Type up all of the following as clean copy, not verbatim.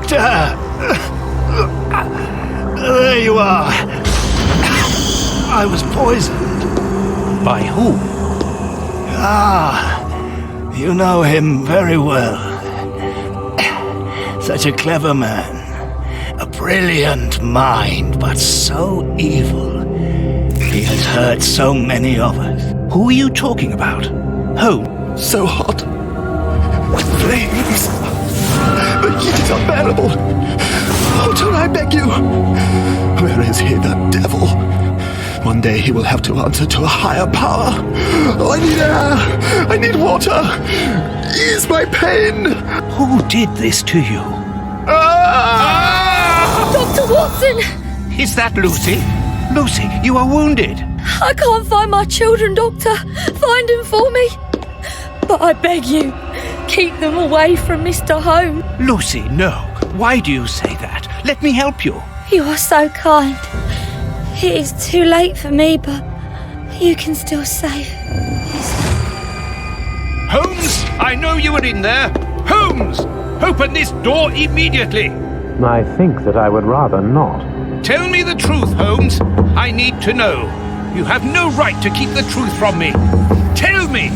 Doctor! There you are. I was poisoned. By who? You know him very well. Such a clever man. A brilliant mind, but so evil. He has hurt so many of us. Who are you talking about? Who? So hot. Flames. The heat is unbearable. Walter, I beg you. Where is he, the devil? One day he will have to answer to a higher power. Oh, I need air. I need water. Ease my pain. Who did this to you? Dr. Watson! Is that Lucy? Lucy, you are wounded. I can't find my children, Doctor. Find them for me. But I beg you, keep them away from Mr. Holmes. Lucy, no. Why do you say that? Let me help you. You are so kind. It is too late for me, but you can still save. Holmes, I know you are in there. Holmes, open this door immediately. I think that I would rather not. Tell me the truth, Holmes. I need to know. You have no right to keep the truth from me. Tell me.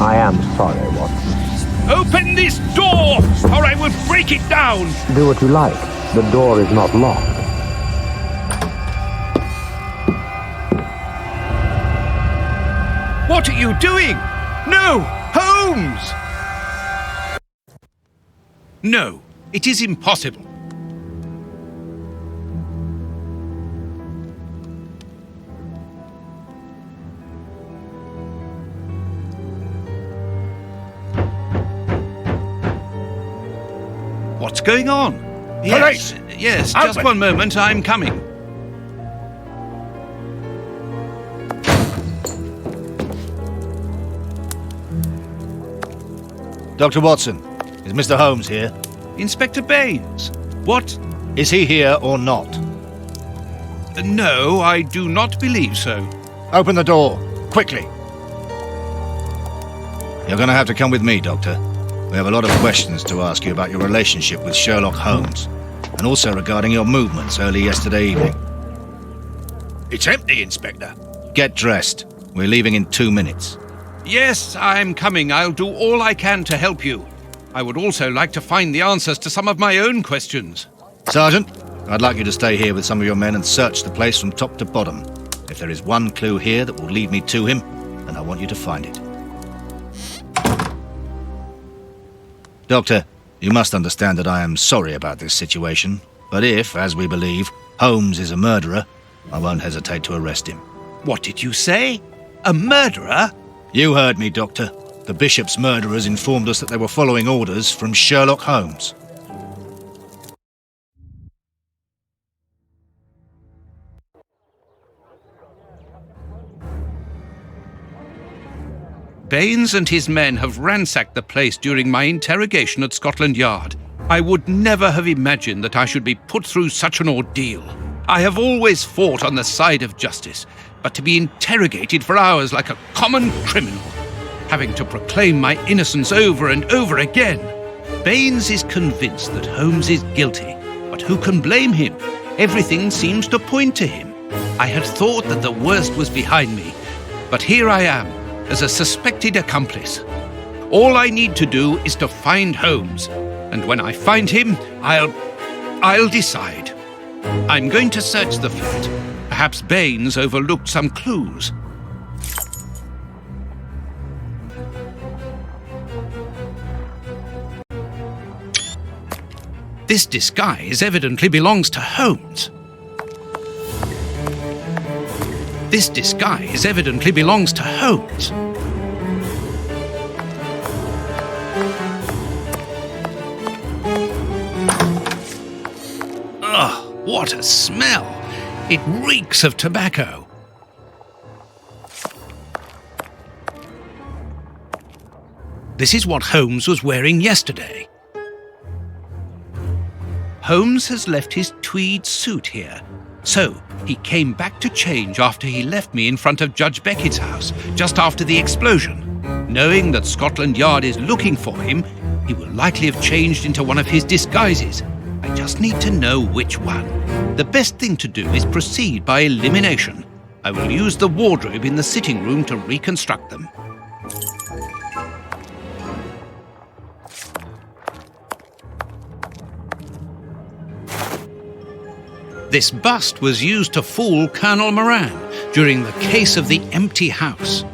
I am sorry, Watson. Open this door, or I will break it down. Do what you like. The door is not locked. What are you doing? No, Holmes! No, it is impossible. What's going on? Yes, yes, just Open. one moment, I'm coming. Dr. Watson, is Mr. Holmes here? Inspector Baines, what? Is he here or not? No, I do not believe so. Open the door, quickly. You're going to have to come with me, Doctor. We have a lot of questions to ask you about your relationship with Sherlock Holmes, and also regarding your movements early yesterday evening. It's empty, Inspector. Get dressed. We're leaving in 2 minutes. Yes, I'm coming. I'll do all I can to help you. I would also like to find the answers to some of my own questions. Sergeant, I'd like you to stay here with some of your men and search the place from top to bottom. If there is one clue here that will lead me to him, then I want you to find it. Doctor, you must understand that I am sorry about this situation, but if, as we believe, Holmes is a murderer, I won't hesitate to arrest him. What did you say? A murderer? You heard me, Doctor. The Bishop's murderers informed us that they were following orders from Sherlock Holmes. Baines and his men have ransacked the place during my interrogation at Scotland Yard. I would never have imagined that I should be put through such an ordeal. I have always fought on the side of justice, but to be interrogated for hours like a common criminal, having to proclaim my innocence over and over again. Baines is convinced that Holmes is guilty, but who can blame him? Everything seems to point to him. I had thought that the worst was behind me, but here I am, as a suspected accomplice. All I need to do is to find Holmes, and when I find him, I'll decide. I'm going to search the flat. Perhaps Baines overlooked some clues. This disguise evidently belongs to Holmes. This disguise evidently belongs to Holmes. Ugh, what a smell! It reeks of tobacco. This is what Holmes was wearing yesterday. Holmes has left his tweed suit here. So, he came back to change after he left me in front of Judge Beckett's house, just after the explosion. Knowing that Scotland Yard is looking for him, He will likely have changed into one of his disguises. I just need to know which one. The best thing to do is proceed by elimination. I will use the wardrobe in the sitting room to reconstruct them. This bust was used to fool Colonel Moran during the case of the empty house.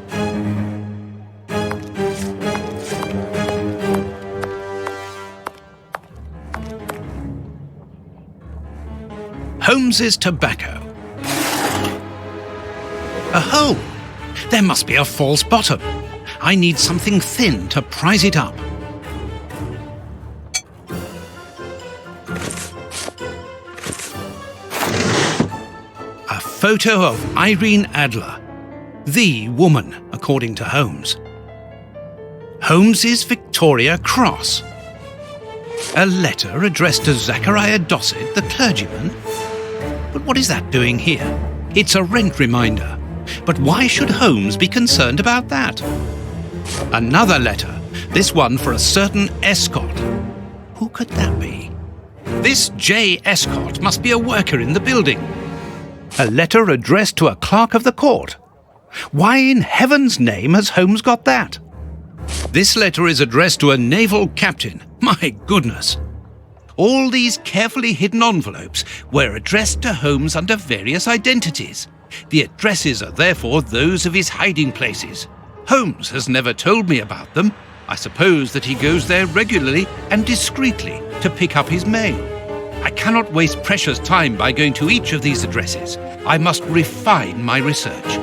Holmes's tobacco. A hole! There must be a false bottom. I need something thin to prise it up. A photo of Irene Adler, the woman, according to Holmes. Holmes's Victoria Cross. A letter addressed to Zachariah Dossett, the clergyman. But what is that doing here? It's a rent reminder. But why should Holmes be concerned about that? Another letter, this one for a certain Escott. Who could that be? This J. Escott must be a worker in the building. A letter addressed to a clerk of the court. Why in heaven's name has Holmes got that? This letter is addressed to a naval captain. My goodness. All these carefully hidden envelopes were addressed to Holmes under various identities. The addresses are therefore those of his hiding places. Holmes has never told me about them. I suppose that he goes there regularly and discreetly to pick up his mail. I cannot waste precious time by going to each of these addresses. I must refine my research.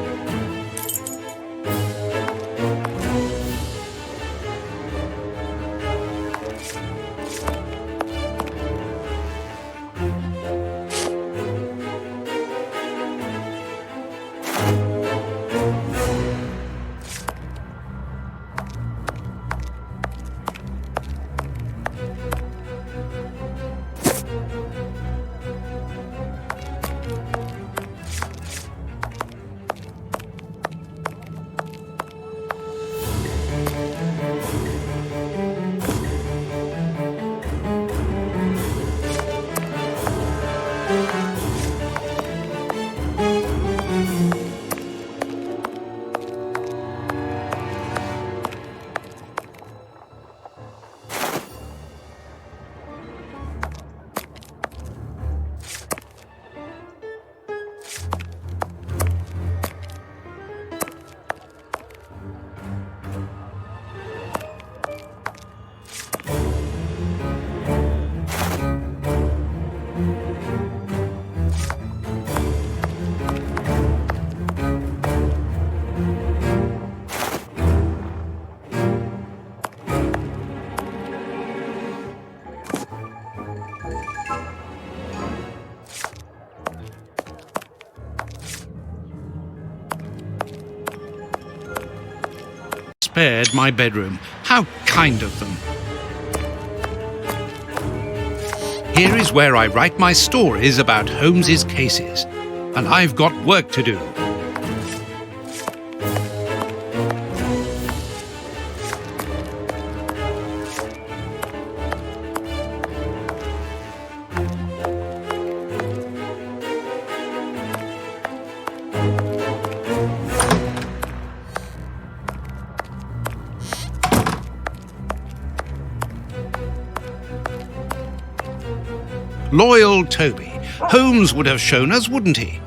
Spared my bedroom. How kind of them. Here is where I write my stories about Holmes's cases, and I've got work to do. Loyal Toby. Holmes would have shown us, wouldn't he?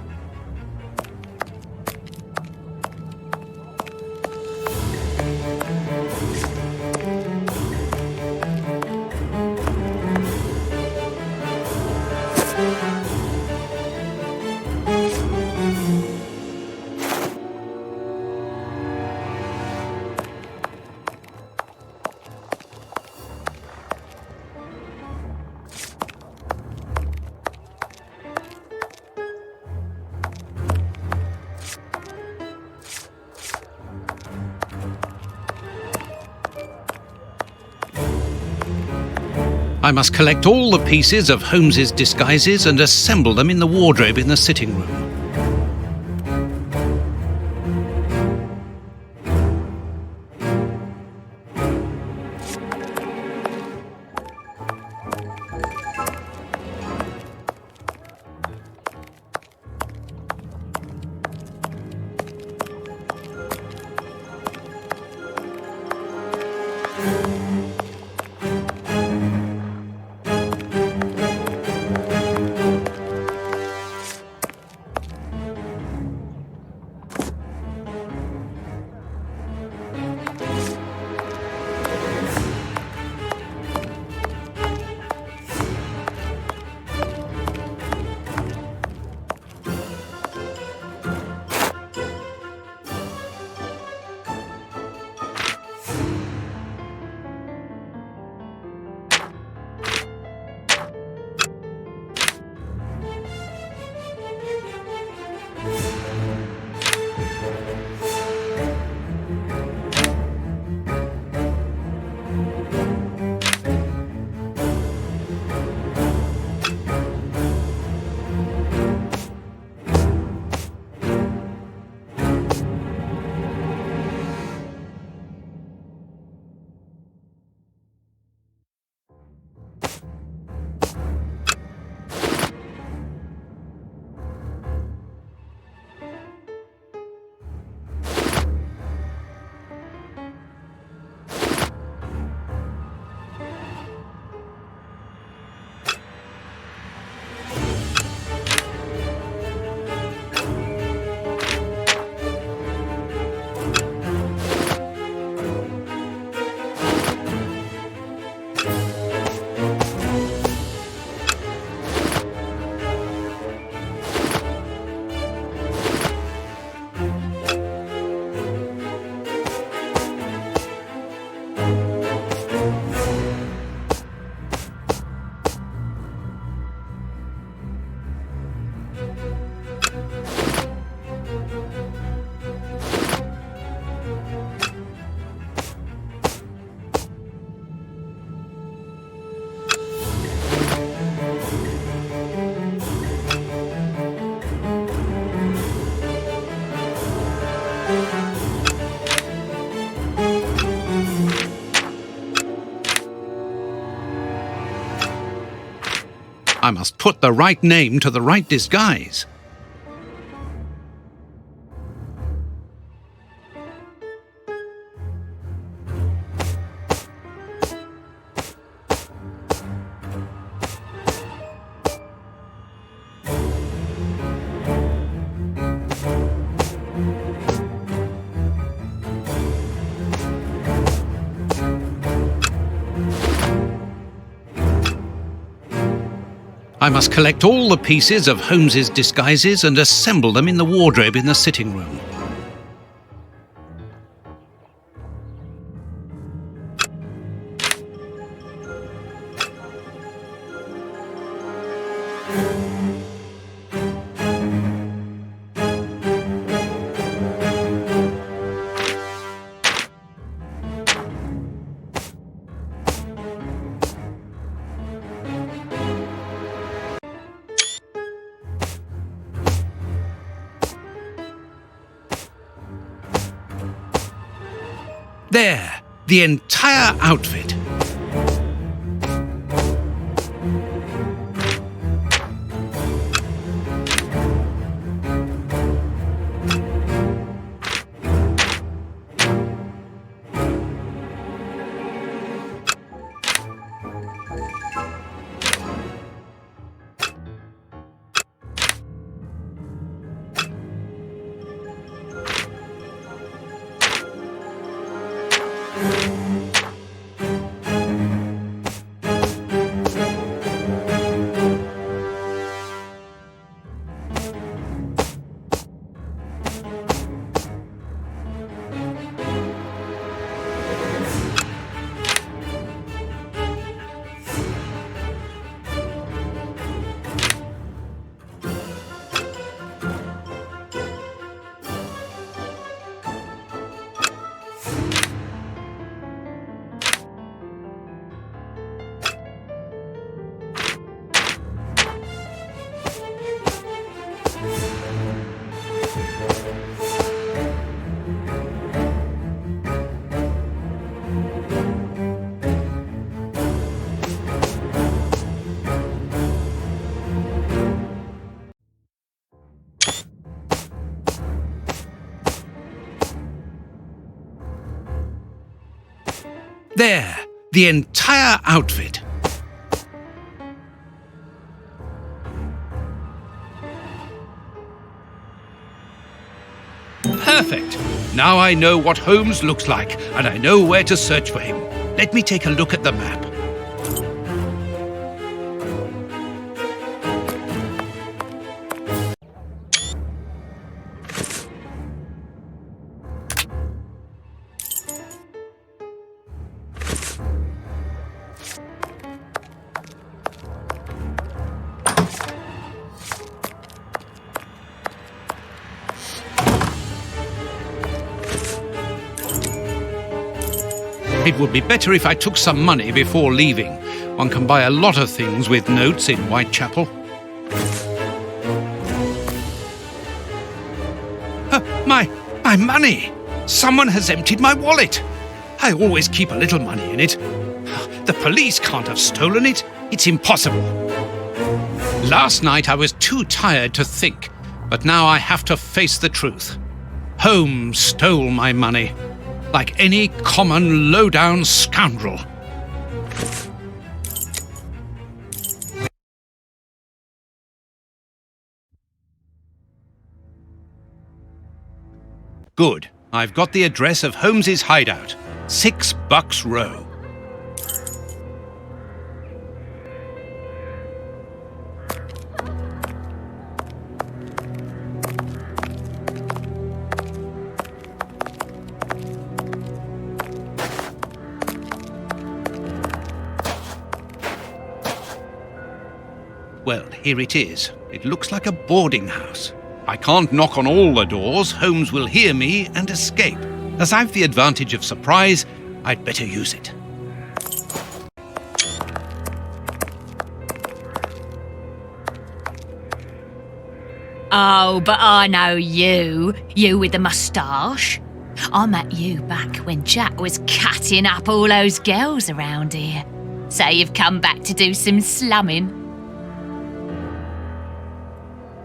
I must collect all the pieces of Holmes's disguises and assemble them in the wardrobe in the sitting room. I must put the right name to the right disguise. I must collect all the pieces of Holmes's disguises and assemble them in the wardrobe in the sitting room. There, the entire outfit. There, the entire outfit. Perfect. Now I know what Holmes looks like, and I know where to search for him. Let me take a look at the map. It would be better if I took some money before leaving. One can buy a lot of things with notes in Whitechapel. My money! Someone has emptied my wallet. I always keep a little money in it. The police can't have stolen it. It's impossible. Last night I was too tired to think, but now I have to face the truth. Holmes stole my money. Like any common low-down scoundrel. Good. I've got the address of Holmes's hideout. 6 Bucks Row. Well, here it is. It looks like a boarding house. I can't knock on all the doors. Holmes will hear me and escape. As I've the advantage of surprise, I'd better use it. Oh, but I know you. You with the moustache. I met you back when Jack was cutting up all those girls around here. So you've come back to do some slumming?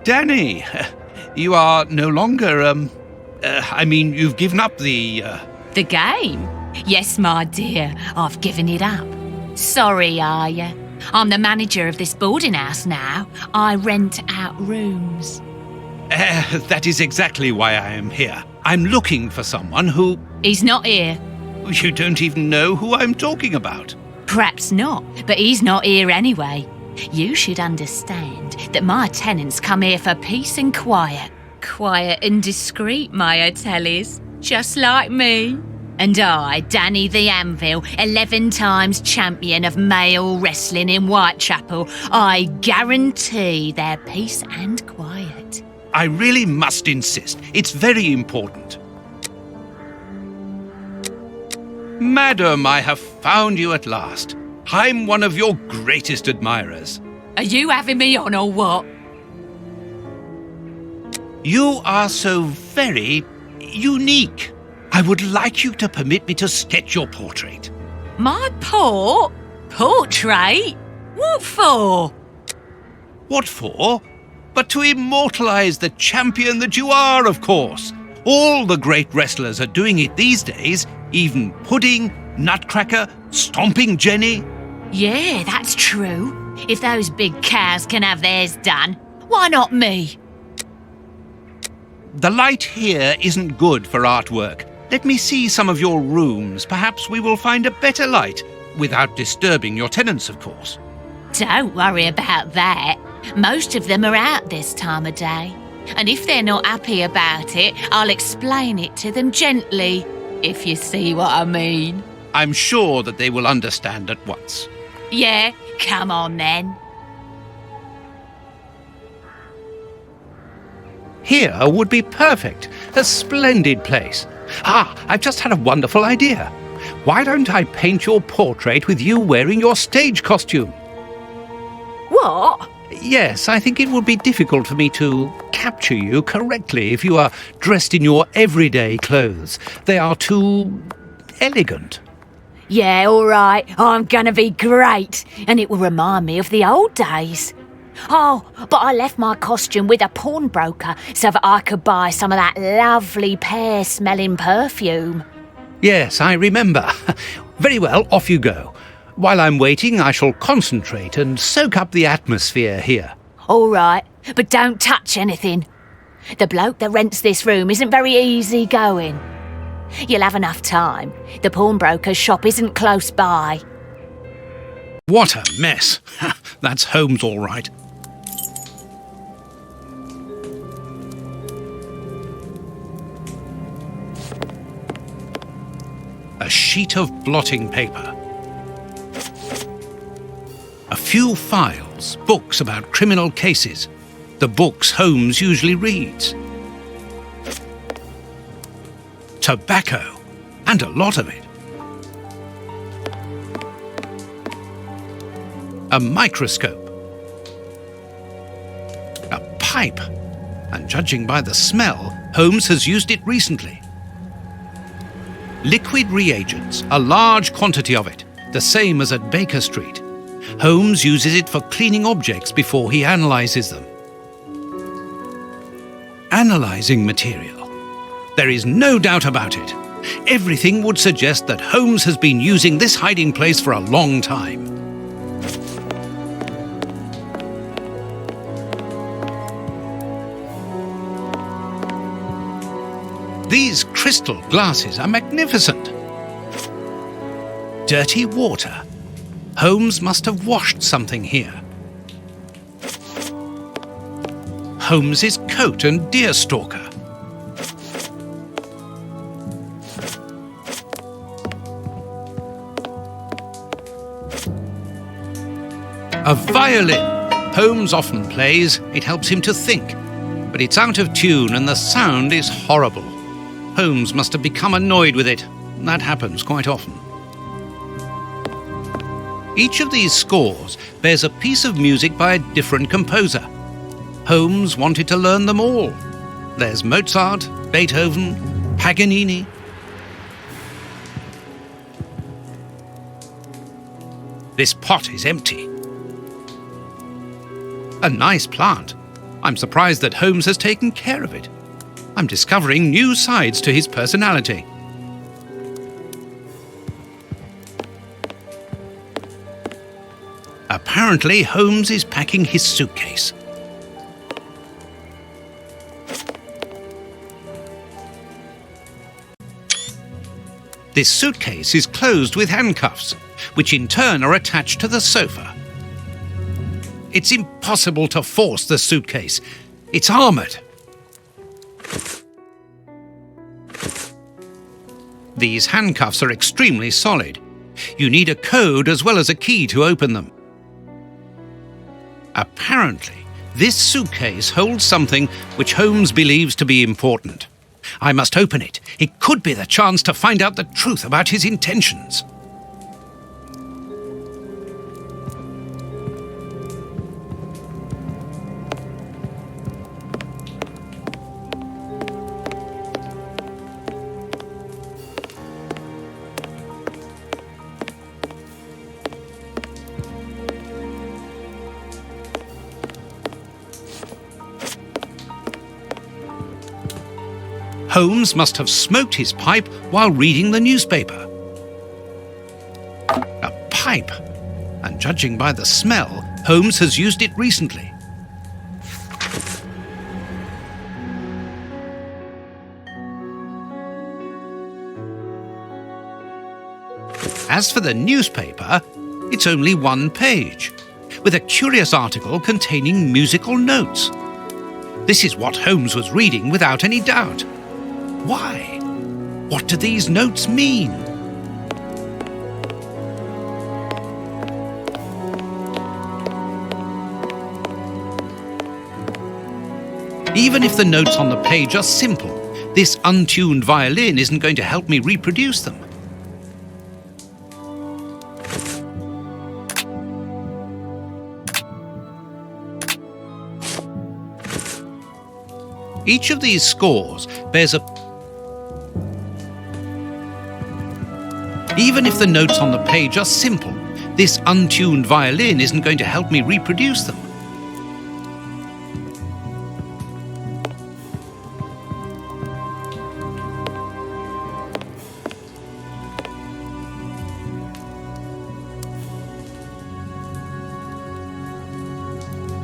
Danny, you are no longer, you've given up the. The game? Yes, my dear, I've given it up. Sorry, are you? I'm the manager of this boarding house now. I rent out rooms. That is exactly why I am here. I'm looking for someone who. He's not here. You don't even know who I'm talking about. Perhaps not, but he's not here anyway. You should understand that my tenants come here for peace and quiet. Quiet and discreet, my hotellies, just like me. And I, Danny the Anvil, 11 times champion of male wrestling in Whitechapel, I guarantee their peace and quiet. I really must insist. It's very important. Madam, I have found you at last. I'm one of your greatest admirers. Are you having me on or what? You are so very unique. I would like you to permit me to sketch your portrait. My portrait? What for? What for? But to immortalize the champion that you are, of course. All the great wrestlers are doing it these days, even Pudding, Nutcracker, Stomping Jenny. Yeah, that's true. If those big cows can have theirs done, why not me? The light here isn't good for artwork. Let me see some of your rooms. Perhaps we will find a better light, without disturbing your tenants, of course. Don't worry about that. Most of them are out this time of day. And if they're not happy about it, I'll explain it to them gently, if you see what I mean. I'm sure that they will understand at once. Yeah, come on then. Here would be perfect. A splendid place. I've just had a wonderful idea. Why don't I paint your portrait with you wearing your stage costume? What? Yes, I think it would be difficult for me to capture you correctly if you are dressed in your everyday clothes. They are too elegant. Yeah, all right. I'm gonna be great. And it will remind me of the old days. Oh, but I left my costume with a pawnbroker so that I could buy some of that lovely pear-smelling perfume. Yes, I remember. Very well, off you go. While I'm waiting, I shall concentrate and soak up the atmosphere here. All right, but don't touch anything. The bloke that rents this room isn't very easy going. You'll have enough time. The pawnbroker's shop isn't close by. What a mess. That's Holmes all right. A sheet of blotting paper. A few files, books about criminal cases. The books Holmes usually reads. Tobacco, and a lot of it. A microscope. A pipe, and judging by the smell, Holmes has used it recently. Liquid reagents, a large quantity of it, the same as at Baker Street. Holmes uses it for cleaning objects before he analyzes them. Analyzing material. There is no doubt about it. Everything would suggest that Holmes has been using this hiding place for a long time. These crystal glasses are magnificent. Dirty water. Holmes must have washed something here. Holmes's coat and deerstalker. A violin. Holmes often plays. It helps him to think. But it's out of tune and the sound is horrible. Holmes must have become annoyed with it. That happens quite often. Each of these scores bears a piece of music by a different composer. Holmes wanted to learn them all. There's Mozart, Beethoven, Paganini. This pot is empty. A nice plant. I'm surprised that Holmes has taken care of it. I'm discovering new sides to his personality. Apparently, Holmes is packing his suitcase. This suitcase is closed with handcuffs, which in turn are attached to the sofa. It's impossible to force the suitcase. It's armoured. These handcuffs are extremely solid. You need a code as well as a key to open them. Apparently, this suitcase holds something which Holmes believes to be important. I must open it. It could be the chance to find out the truth about his intentions. Holmes must have smoked his pipe while reading the newspaper. A pipe, and judging by the smell, Holmes has used it recently. As for the newspaper, it's only one page, with a curious article containing musical notes. This is what Holmes was reading without any doubt. Why? What do these notes mean? Even if the notes on the page are simple, this untuned violin isn't going to help me reproduce them. Each of these scores bears Even if the notes on the page are simple, this untuned violin isn't going to help me reproduce them.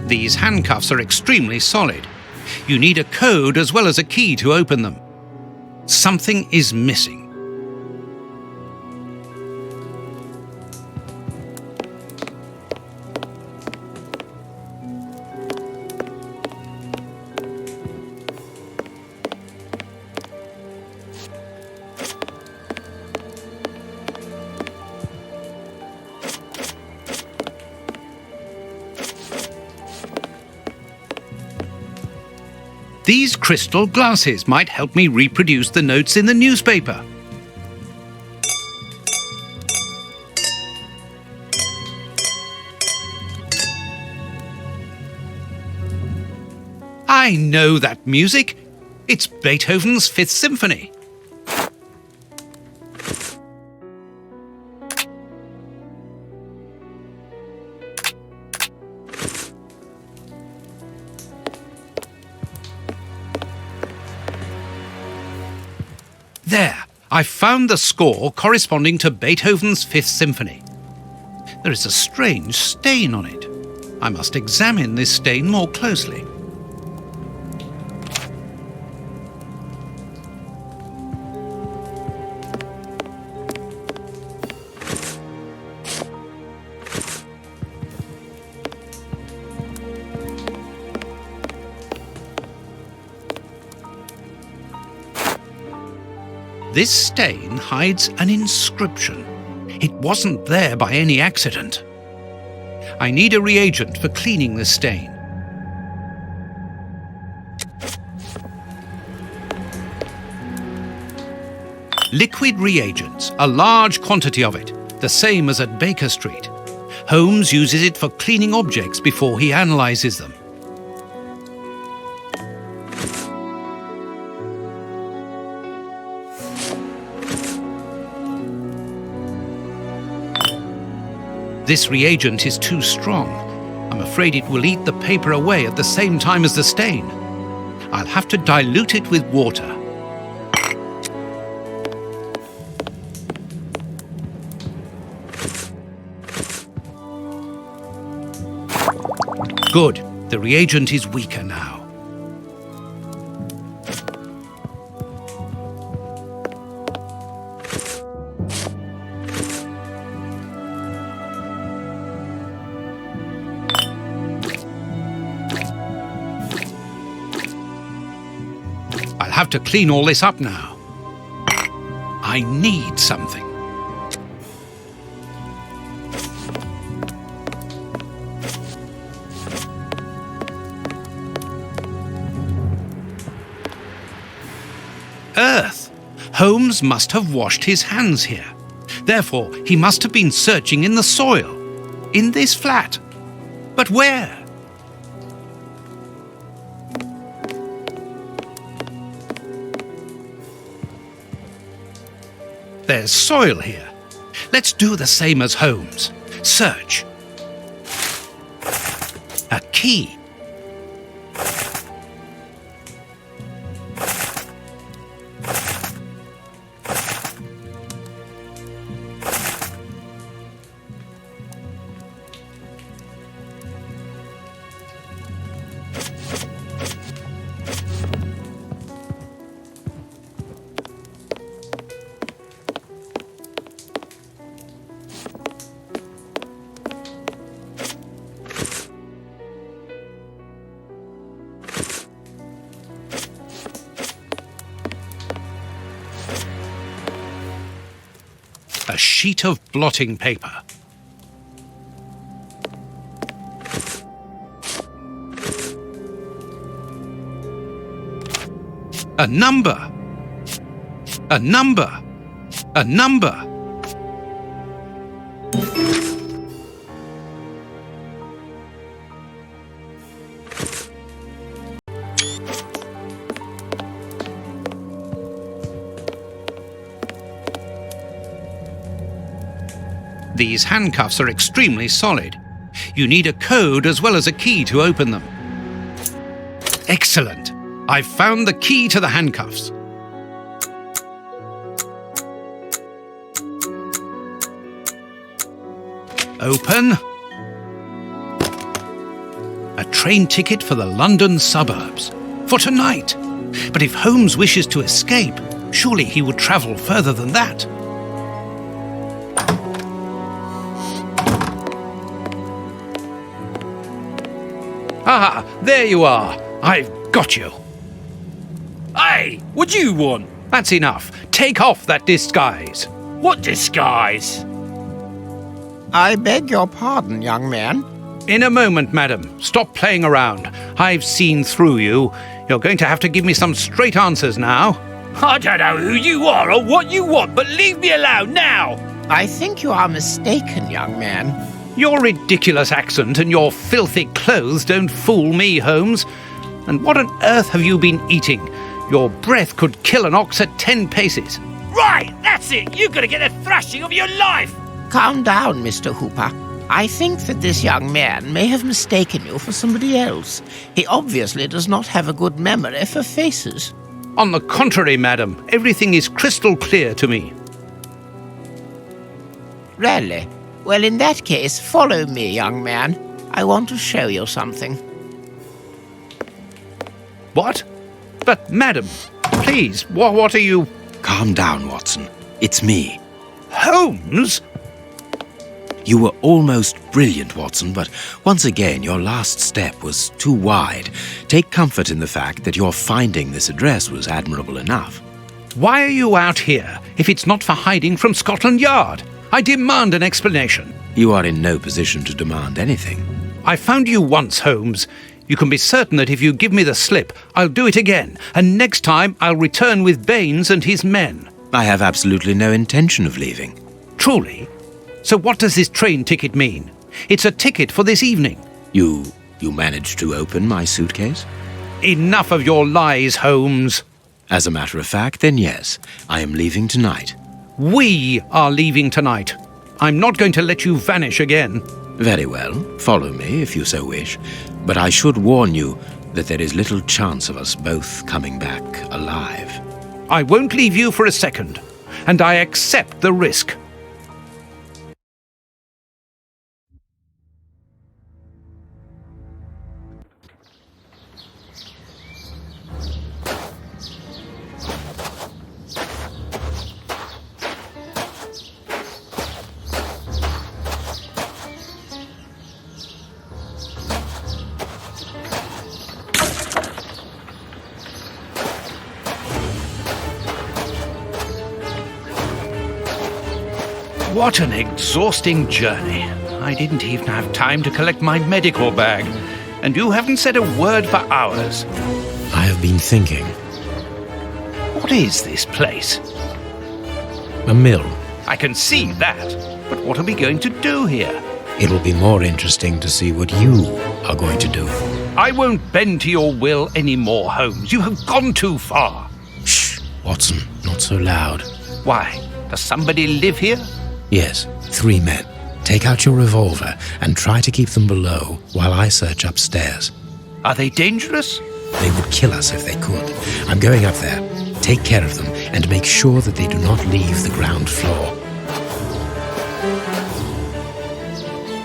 These handcuffs are extremely solid. You need a code as well as a key to open them. Something is missing. These crystal glasses might help me reproduce the notes in the newspaper. I know that music. It's Beethoven's Fifth Symphony. There, I found the score corresponding to Beethoven's Fifth Symphony. There is a strange stain on it. I must examine this stain more closely. This stain hides an inscription. It wasn't there by any accident. I need a reagent for cleaning the stain. Liquid reagents, a large quantity of it, the same as at Baker Street. Holmes uses it for cleaning objects before he analyzes them. This reagent is too strong. A I'm afraid it will eat the paper away at the same time as the stain. I'll have to dilute it with water. Good. The reagent is weaker now. I'll have to clean all this up now. I need something. Earth! Holmes must have washed his hands here. Therefore, he must have been searching in the soil. In this flat. But where? There's soil here. Let's do the same as Holmes. Search. A key. A sheet of blotting paper. A number. A number. A number. These handcuffs are extremely solid. You need a code as well as a key to open them. Excellent! I've found the key to the handcuffs. Open. A train ticket for the London suburbs. For tonight. But if Holmes wishes to escape, surely he would travel further than that. Ah, there you are. I've got you. Hey, what do you want? That's enough. Take off that disguise. What disguise? I beg your pardon, young man. In a moment, madam. Stop playing around. I've seen through you. You're going to have to give me some straight answers now. I don't know who you are or what you want, but leave me alone now! I think you are mistaken, young man. Your ridiculous accent and your filthy clothes don't fool me, Holmes. And what on earth have you been eating? Your breath could kill an ox at 10 paces. Right, that's it! You're gonna get a thrashing of your life! Calm down, Mr. Hooper. I think that this young man may have mistaken you for somebody else. He obviously does not have a good memory for faces. On the contrary, madam, everything is crystal clear to me. Really? Well, in that case, follow me, young man. I want to show you something. What? But, madam, please, what are you... Calm down, Watson. It's me. Holmes? You were almost brilliant, Watson, but once again, your last step was too wide. Take comfort in the fact that your finding this address was admirable enough. Why are you out here if it's not for hiding from Scotland Yard? I demand an explanation. You are in no position to demand anything. I found you once, Holmes. You can be certain that if you give me the slip, I'll do it again, and next time I'll return with Baines and his men. I have absolutely no intention of leaving. Truly? So what does this train ticket mean? It's a ticket for this evening. You managed to open my suitcase? Enough of your lies, Holmes. As a matter of fact, then yes, I am leaving tonight. We are leaving tonight. I'm not going to let you vanish again. Very well. Follow me if you so wish. But I should warn you that there is little chance of us both coming back alive. I won't leave you for a second, and I accept the risk. What an exhausting journey. I didn't even have time to collect my medical bag, and you haven't said a word for hours. I have been thinking. What is this place? A mill. I can see that, but what are we going to do here? It'll be more interesting to see what you are going to do. I won't bend to your will anymore, Holmes. You have gone too far. Shh, Watson, not so loud. Why? Does somebody live here? Yes, 3 men. Take out your revolver and try to keep them below while I search upstairs. Are they dangerous? They would kill us if they could. I'm going up there. Take care of them and make sure that they do not leave the ground floor.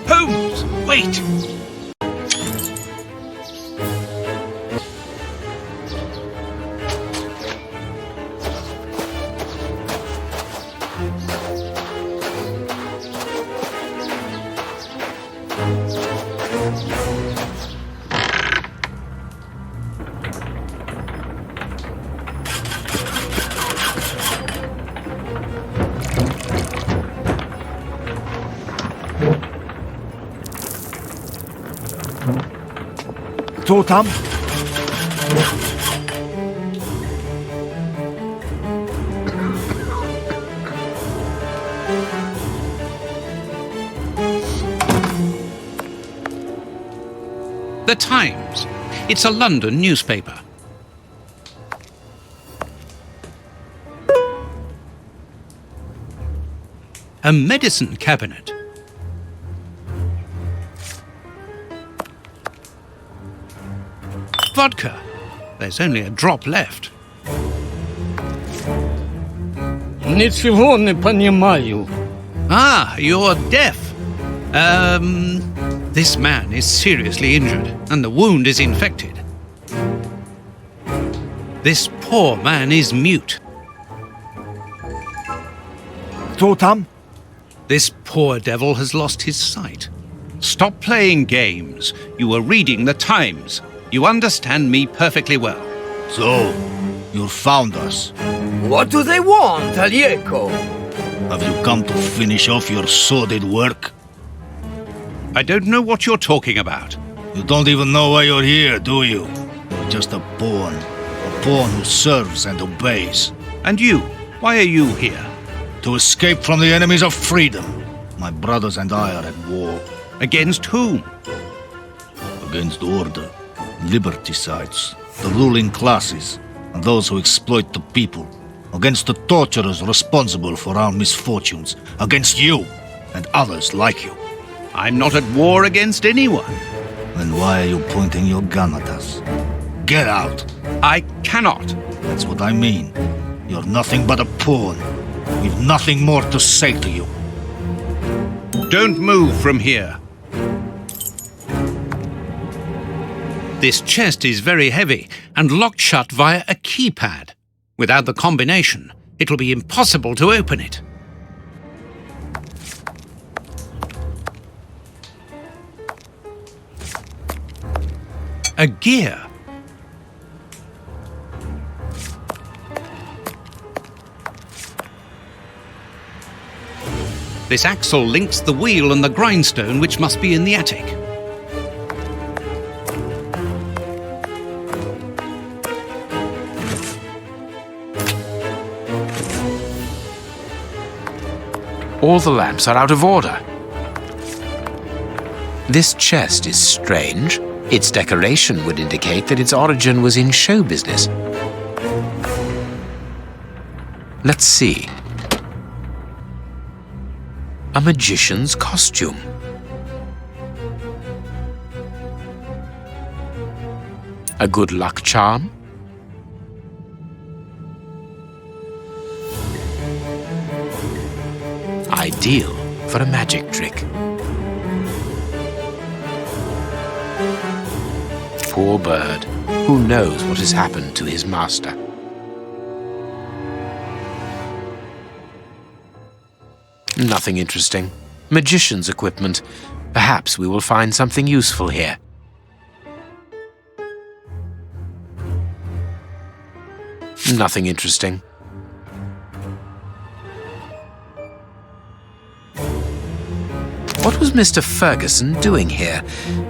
Holmes, wait! Totam? The Times. It's a London newspaper. A medicine cabinet. Vodka. There's only a drop left. Ничего не понимаю. Ah, you're deaf. This man is seriously injured, and the wound is infected. This poor man is mute. Totam? This poor devil has lost his sight. Stop playing games. You were reading the Times. You understand me perfectly well. So, you found us. What do they want, Alieco? Have you come to finish off your sordid work? I don't know what you're talking about. You don't even know why you're here, do you? You're just a pawn who serves and obeys. And you? Why are you here? To escape from the enemies of freedom. My brothers and I are at war. Against whom? Against order, liberticides, the ruling classes, and those who exploit the people. Against the torturers responsible for our misfortunes. Against you and others like you. I'm not at war against anyone. Then why are you pointing your gun at us? Get out! I cannot. That's what I mean. You're nothing but a pawn. We've nothing more to say to you. Don't move from here. This chest is very heavy and locked shut via a keypad. Without the combination, it'll be impossible to open it. A gear. This axle links the wheel and the grindstone, which must be in the attic. All the lamps are out of order. This chest is strange. Its decoration would indicate that its origin was in show business. Let's see. A magician's costume. A good luck charm? Ideal for a magic trick. Poor bird. Who knows what has happened to his master? Nothing interesting. Magician's equipment. Perhaps we will find something useful here. Nothing interesting. What was Mr. Ferguson doing here?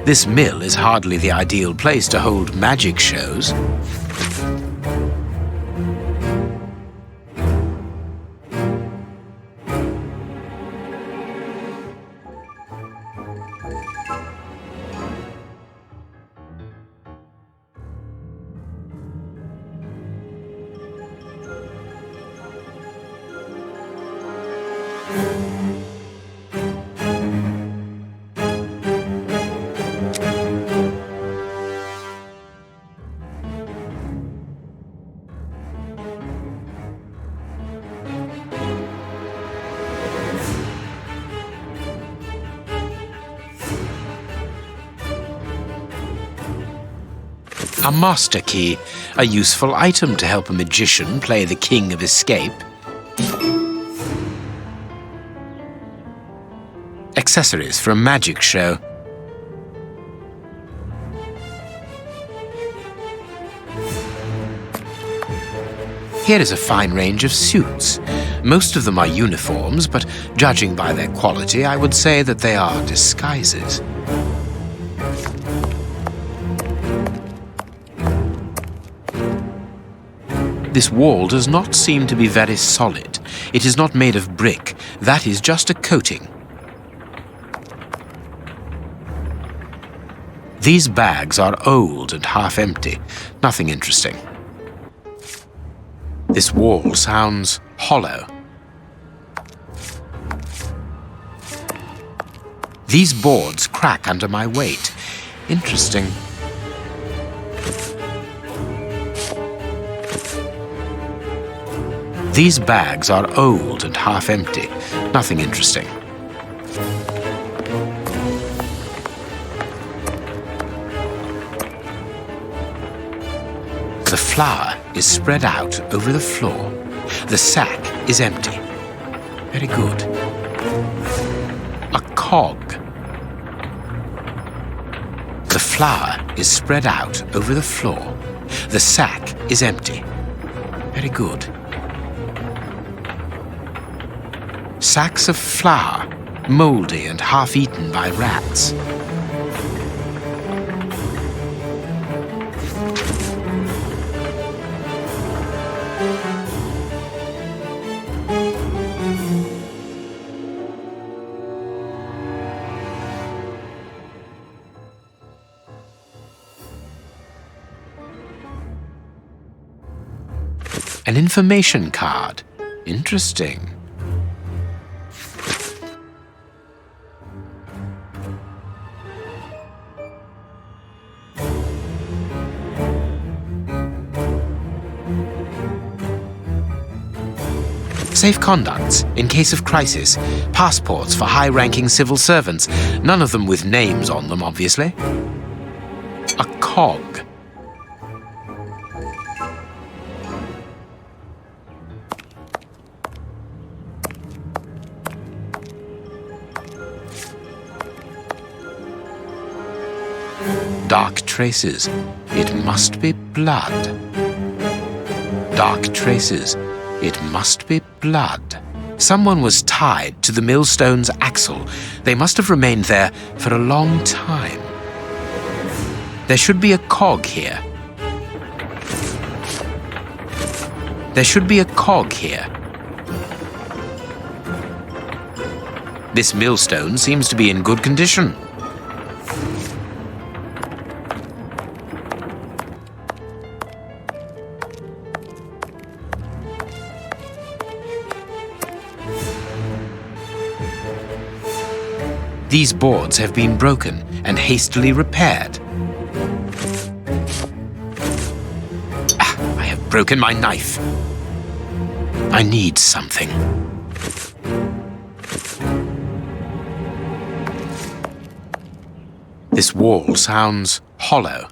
This mill is hardly the ideal place to hold magic shows. A master key, a useful item to help a magician play the king of escape. Accessories for a magic show. Here is a fine range of suits. Most of them are uniforms, but judging by their quality, I would say that they are disguises. This wall does not seem to be very solid. It is not made of brick. That is just a coating. These bags are old and half empty. Nothing interesting. This wall sounds hollow. These boards crack under my weight. Interesting. These bags are old and half empty. Nothing interesting. The flour is spread out over the floor. The sack is empty. Very good. A cog. The flour is spread out over the floor. The sack is empty. Very good. Sacks of flour, mouldy and half-eaten by rats. An information card. Interesting. Safe conducts in case of crisis. Passports for high-ranking civil servants. None of them with names on them, obviously. A cog. Dark traces. It must be blood. Dark traces. It must be blood. Someone was tied to the millstone's axle. They must have remained there for a long time. There should be a cog here. There should be a cog here. This millstone seems to be in good condition. These boards have been broken and hastily repaired. broken my knife. I need something. This wall sounds hollow.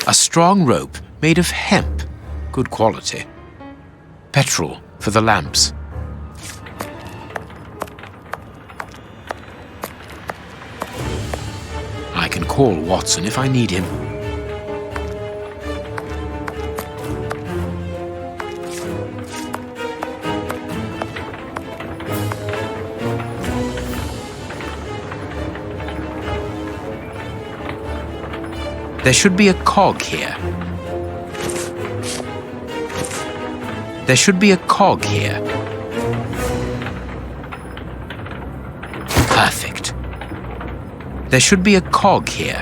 A strong rope made of hemp. Good quality. Petrol for the lamps. I can call Watson if I need him. There should be a cog here. There should be a cog here. Perfect. There should be a cog here.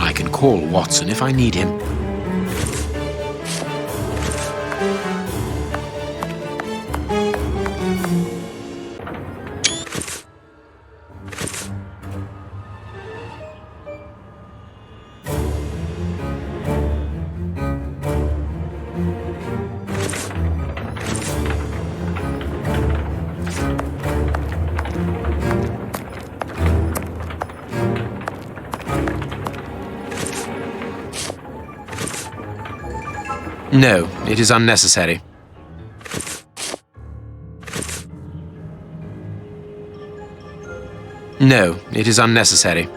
I can call Watson if I need him. No, it is unnecessary. No, it is unnecessary.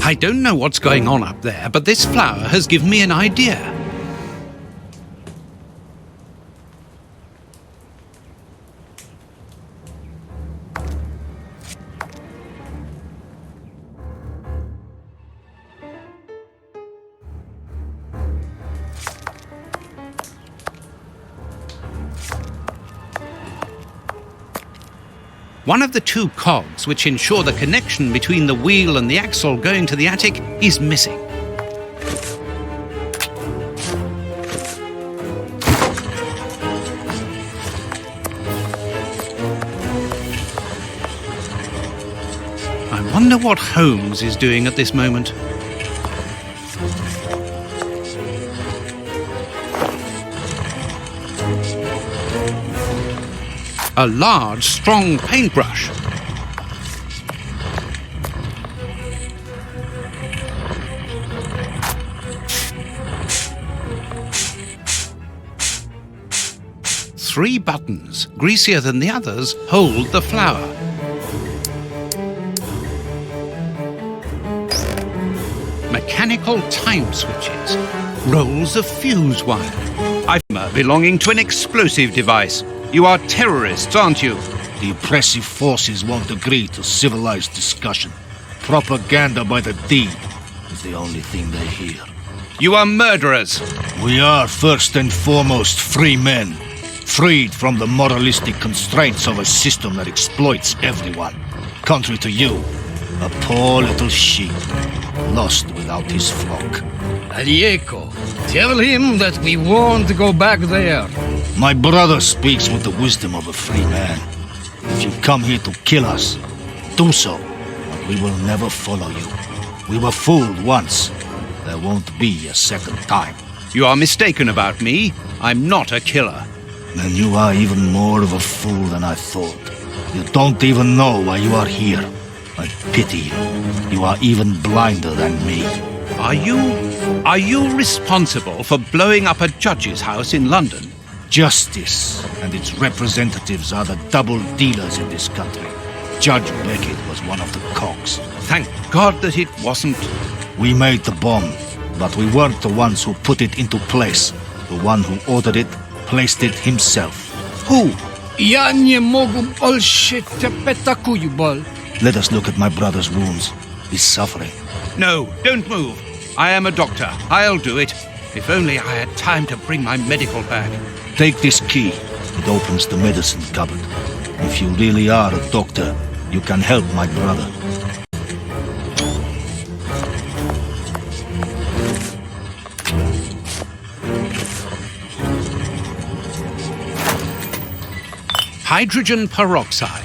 I don't know what's going on up there, but this flower has given me an idea. One of the two cogs which ensure the connection between the wheel and the axle going to the attic is missing. I wonder what Holmes is doing at this moment. A large, strong paintbrush. Three buttons, greasier than the others, hold the flower. Mechanical time switches, rolls of fuse wire. I'm belonging to an explosive device. You are terrorists, aren't you? The oppressive forces won't agree to civilized discussion. Propaganda by the deed is the only thing they hear. You are murderers. We are first and foremost free men, freed from the moralistic constraints of a system that exploits everyone. Contrary to you, a poor little sheep, lost without his flock. Diego, tell him that we won't go back there. My brother speaks with the wisdom of a free man. If you come here to kill us, do so, but we will never follow you. We were fooled once. There won't be a second time. You are mistaken about me. I'm not a killer. Then you are even more of a fool than I thought. You don't even know why you are here. I pity you. You are even blinder than me. Are you responsible for blowing up a judge's house in London? Justice and its representatives are the double dealers in this country. Judge Beckett was one of the cogs. Thank God that it wasn't. We made the bomb, but we weren't the ones who put it into place. The one who ordered it placed it himself. Who? Ja nie mogę больше терпеть такую боль. Let us look at my brother's wounds. He's suffering. No, don't move. I am a doctor. I'll do it. If only I had time to bring my medical bag. Take this key. It opens the medicine cupboard. If you really are a doctor, you can help my brother. Hydrogen peroxide,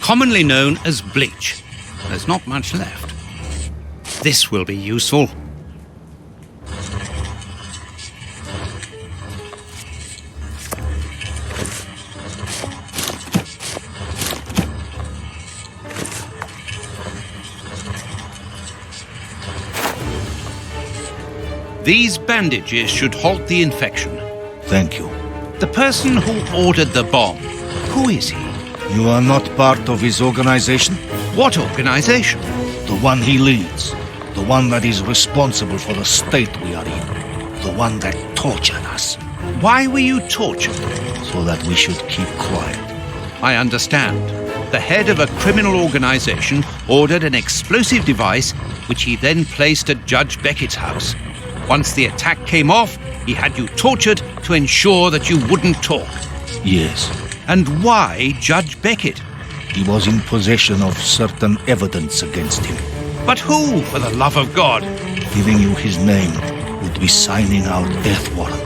commonly known as bleach. There's not much left. This will be useful. These bandages should halt the infection. Thank you. The person who ordered the bomb, who is he? You are not part of his organization? What organization? The one he leads. The one that is responsible for the state we are in. The one that tortured us. Why were you tortured? So that we should keep quiet. I understand. The head of a criminal organization ordered an explosive device which he then placed at Judge Beckett's house. Once the attack came off, he had you tortured to ensure that you wouldn't talk. Yes. And why Judge Beckett? He was in possession of certain evidence against him. But who, for the love of God? Giving you his name would be signing our death warrant.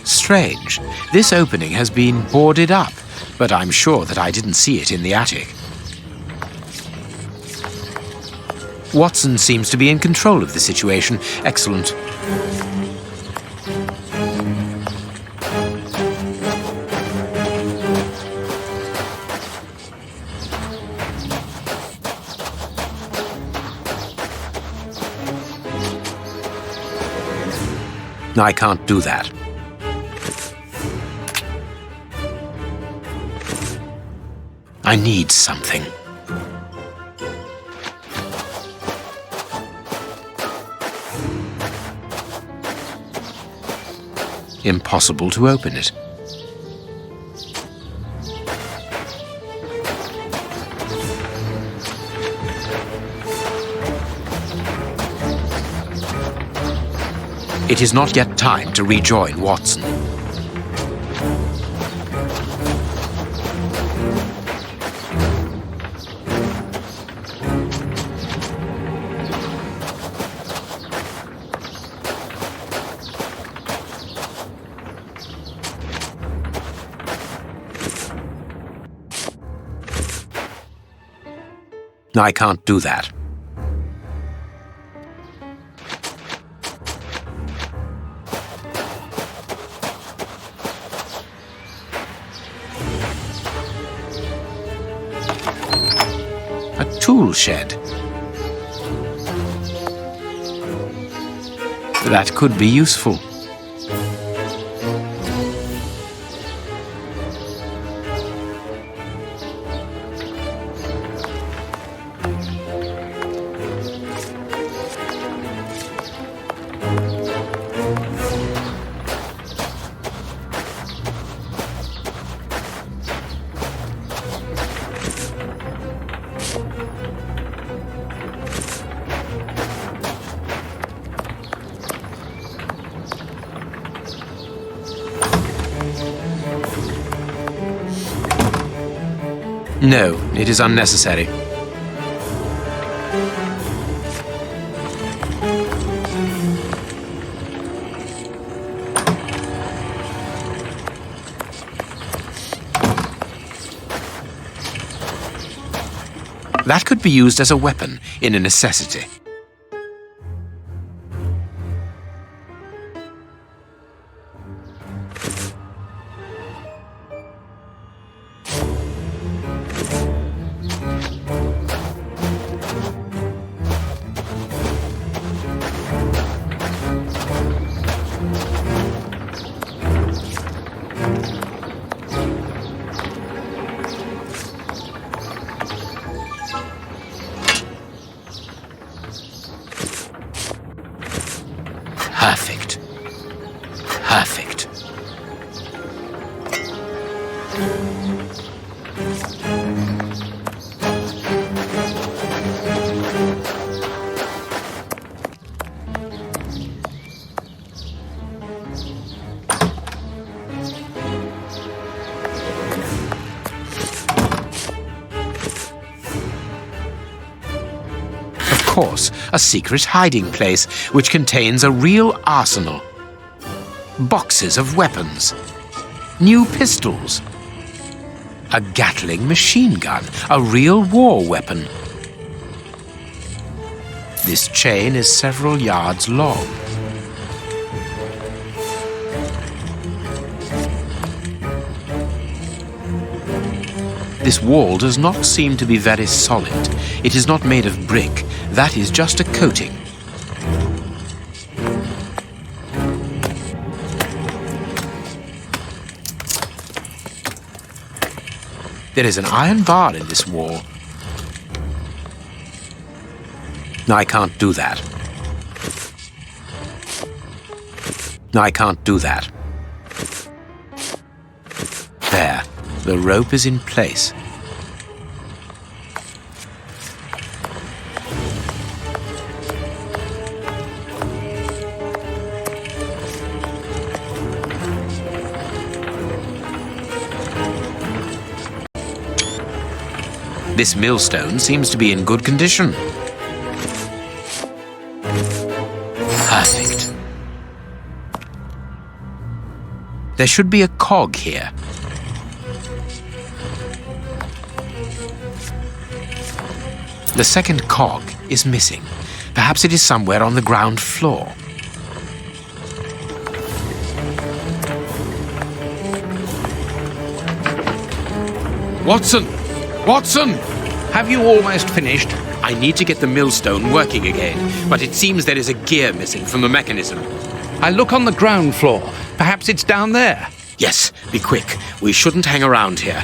Strange. This opening has been boarded up, but I'm sure that I didn't see it in the attic. Watson seems to be in control of the situation. Excellent. I can't do that. I need something. Impossible to open it. It is not yet time to rejoin Watson. I can't do that. A tool shed. That could be useful. No, it is unnecessary. That could be used as a weapon in a necessity. Perfect. Perfect. Of course, a secret hiding place which contains a real arsenal. Boxes of weapons. New pistols. A Gatling machine gun, a real war weapon. This chain is several yards long. This wall does not seem to be very solid. It is not made of brick. That is just a coating. There is an iron bar in this wall. No, I can't do that. No, I can't do that. There, the rope is in place. This millstone seems to be in good condition. Perfect. There should be a cog here. The second cog is missing. Perhaps it is somewhere on the ground floor. Watson! Watson! Have you almost finished? I need to get the millstone working again, but it seems there is a gear missing from the mechanism. I look on the ground floor. Perhaps it's down there. Yes, be quick. We shouldn't hang around here.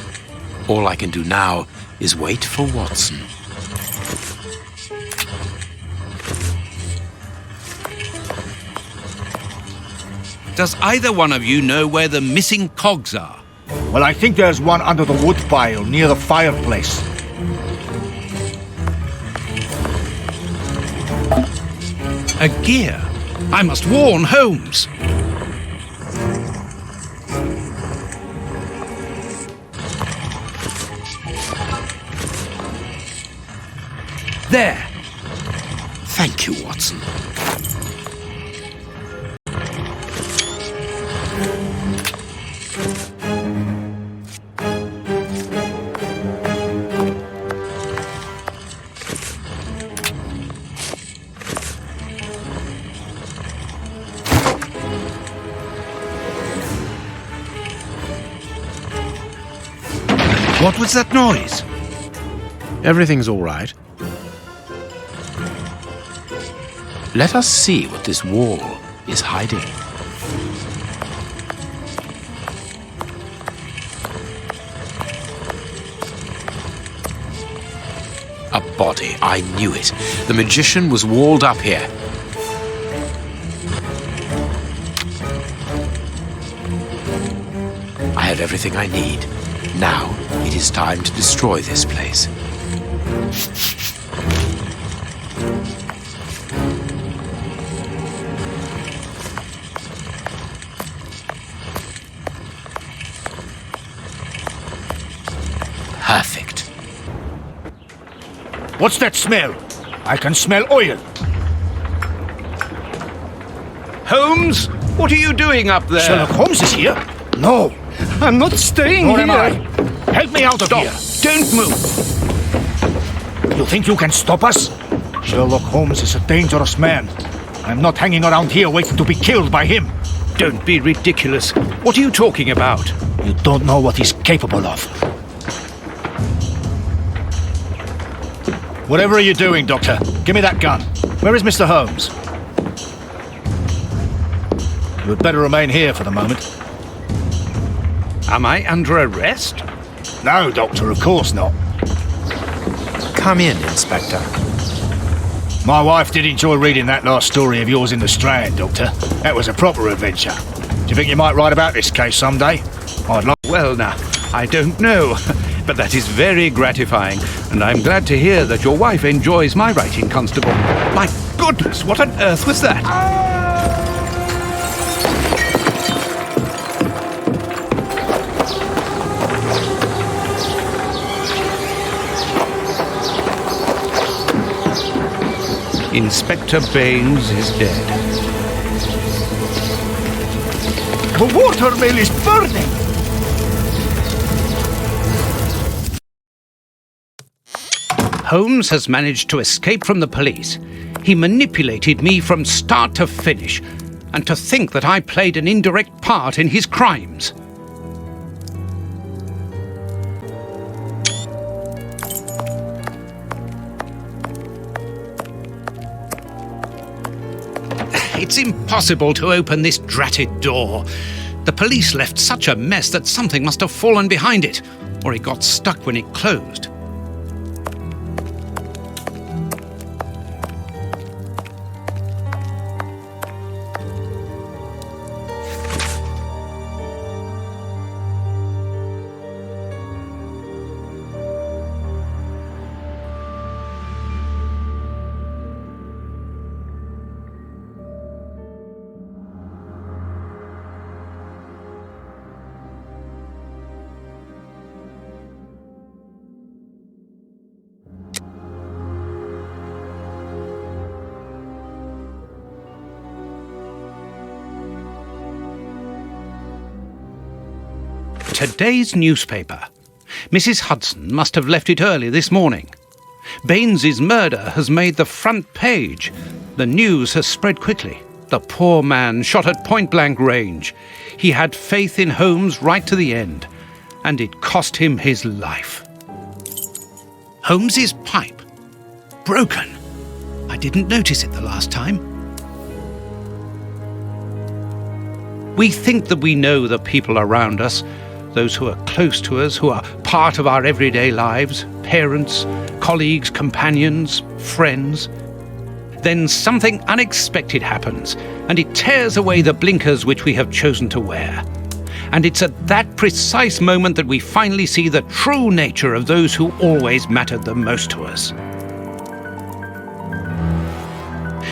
All I can do now is wait for Watson. Does either one of you know where the missing cogs are? Well, I think there's one under the wood pile near the fireplace. A gear? I must warn Holmes. There. Thank you, Watson. What was that noise? Everything's all right. Let us see what this wall is hiding. A body. I knew it. The magician was walled up here. I have everything I need. Now, it is time to destroy this place. Perfect. What's that smell? I can smell oil. Holmes, what are you doing up there? Sherlock Holmes is here? No. I'm not staying Nor here. am I. Help me out of here. Don't move. You think you can stop us? Sherlock Holmes is a dangerous man. I'm not hanging around here waiting to be killed by him. Don't be ridiculous. What are you talking about? You don't know what he's capable of. Whatever are you doing, Doctor? Give me that gun. Where is Mr. Holmes? You had better remain here for the moment. Am I under arrest? No, Doctor, of course not. Come in, Inspector. My wife did enjoy reading that last story of yours in the Strand, Doctor. That was a proper adventure. Do you think you might write about this case someday? I'd like... Well, now, I don't know. But that is very gratifying, and I'm glad to hear that your wife enjoys my writing, Constable. My goodness, what on earth was that? Inspector Baines is dead. The watermill is burning! Holmes has managed to escape from the police. He manipulated me from start to finish, and to think that I played an indirect part in his crimes. It's impossible to open this dratted door. The police left such a mess that something must have fallen behind it, or it got stuck when it closed. Today's newspaper. Mrs. Hudson must have left it early this morning. Baines's murder has made the front page. The news has spread quickly. The poor man shot at point-blank range. He had faith in Holmes right to the end, and it cost him his life. Holmes's pipe. Broken. I didn't notice it the last time. We think that we know the people around us, those who are close to us, who are part of our everyday lives, parents, colleagues, companions, friends. Then something unexpected happens, and it tears away the blinkers which we have chosen to wear. And it's at that precise moment that we finally see the true nature of those who always mattered the most to us.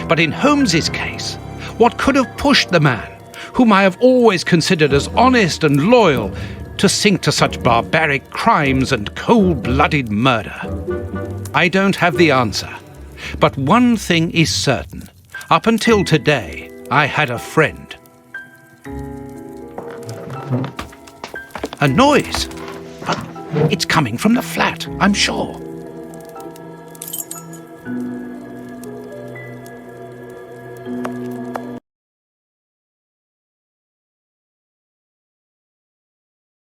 But in Holmes's case, what could have pushed the man, whom I have always considered as honest and loyal, to sink to such barbaric crimes and cold-blooded murder? I don't have the answer, but one thing is certain. Up until today, I had a friend. A noise, but it's coming from the flat, I'm sure.